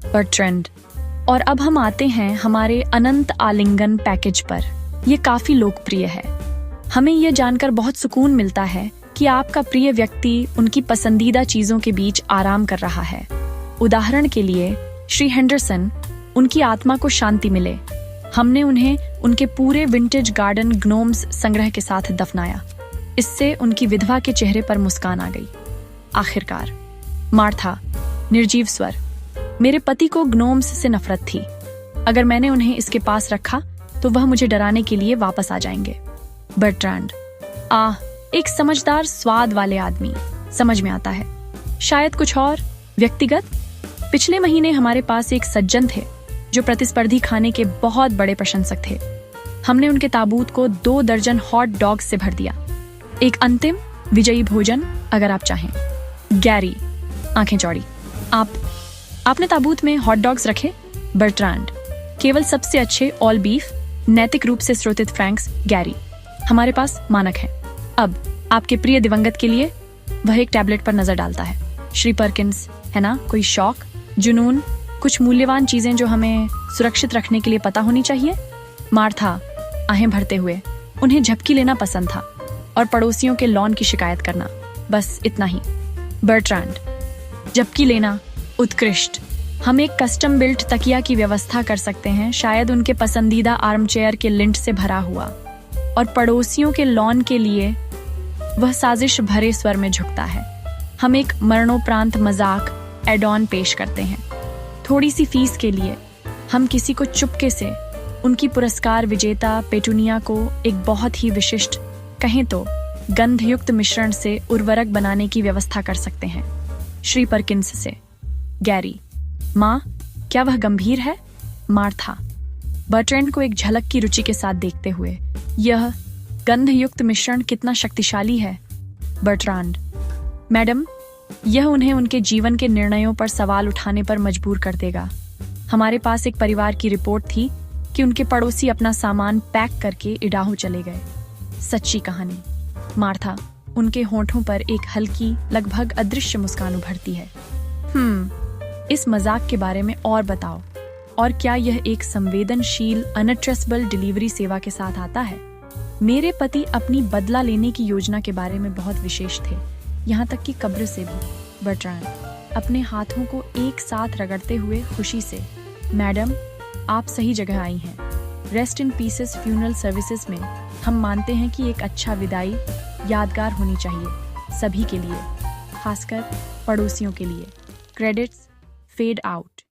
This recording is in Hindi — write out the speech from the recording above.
बर्ट्रैंड। और अब हम आते हैं हमारे अनंत आलिंगन पैकेज पर। ये काफी लोकप्रिय है। हमें यह जानकर बहुत सुकून मिलता है कि आपका प्रिय व्यक्ति उनकी पसंदीदा चीजों के बीच आराम कर रहा है। उदाहरण के लिए श्री हेंडरसन, उनकी आत्मा को शांति मिले। हमने उन्हें उनके पूरे विंटेज गार्डन ग्नोम्स संग्रह के साथ दफनाया। इससे उनकी विधवा के चेहरे पर मुस्कान आ गई। आखिरकार मार्था, निर्जीव स्वर। मेरे पति को ग्नोम्स से नफरत थी। अगर मैंने उन्हें इसके पास रखा तो वह मुझे डराने के लिए वापस आ जाएंगे। बर्ट्रैंड, एक समझदार स्वाद वाले आदमी, समझ में आता है। शायद कुछ और व्यक्तिगत। पिछले महीने हमारे पास एक सज्जन थे जो प्रतिस्पर्धी खाने के बहुत बड़े प्रशंसक थे। हमने उनके ताबूत को 2 दर्जन हॉट डॉग्स से भर दिया। एक अंतिम विजयी भोजन अगर आप चाहें। गैरी, आंखें चौड़ी। आपने ताबूत में हॉट डॉग्स रखे? बर्ट्रैंड, केवल सबसे अच्छे ऑल बीफ, नैतिक रूप से स्रोतित फ्रैंक्स। गैरी, हमारे पास मानक है। अब आपके प्रिय दिवंगत के लिए वह एक टैबलेट पर नजर डालता है। श्री पर्किंस, है ना कोई शौक, जुनून, कुछ मूल्यवान चीजें जो हमें सुरक्षित रखने के लिए पता होनी चाहिए? मार्था, आहें भरते हुए। उन्हें झपकी लेना पसंद था और पड़ोसियों के लॉन की शिकायत करना, बस इतना ही। बर्ट्रैंड, झपकी लेना उत्कृष्ट। हम एक कस्टम बिल्ट तकिया की व्यवस्था कर सकते हैं, शायद उनके पसंदीदा आर्मचेयर के लिंट से भरा हुआ। और पड़ोसियों के लॉन के लिए वह साजिश भरे स्वर में झुकता है। हम एक मरणोपरांत मजाक एड ऑन पेश करते हैं। थोड़ी सी फीस के लिए हम किसी को चुपके से उनकी पुरस्कार विजेता पेटूनिया को एक बहुत ही विशिष्ट, कहें तो गंधयुक्त मिश्रण से उर्वरक बनाने की व्यवस्था कर सकते हैं। श्री पर्किंस से। गैरी, माँ, क्या वह गंभीर है? मार्था, बर्ट्रैंड को एक झलक की रुचि के साथ देखते हुए, यह गंधयुक्त मिश्रण कितना शक्तिशाली है? बर्ट्रैंड, मैडम, यह उन्हें उनके जीवन के निर्णयों पर सवाल उठाने पर मजबूर कर देगा। हमारे पास एक परिवार की रिपोर्ट थी कि उनके पड़ोसी अपना सामान पैक करके इडाहो चले गए। सच्ची कहानी। मार्था, उनके होंठों पर एक हल्की, लगभग अदृश्य मुस्कान उभरती है। इस मजाक के बारे में और बताओ। और क्या यह एक संवेदनशील अनट्रेसेबल डिलीवरी सेवा के साथ आता है? मेरे पति अपनी बदला लेने की योजना के बारे में बहुत विशेष थे, यहाँ तक कि कब्र से भी। बर्ट्रैंड, अपने हाथों को एक साथ रगड़ते हुए खुशी से। मैडम, आप सही जगह आई हैं। Rest in pieces funeral services में हम मानते हैं कि एक अच्छा विदाई यादगार होनी चाहिए सभी के लिए, खासकर पड़ोसियों के लिए। Credits fade out.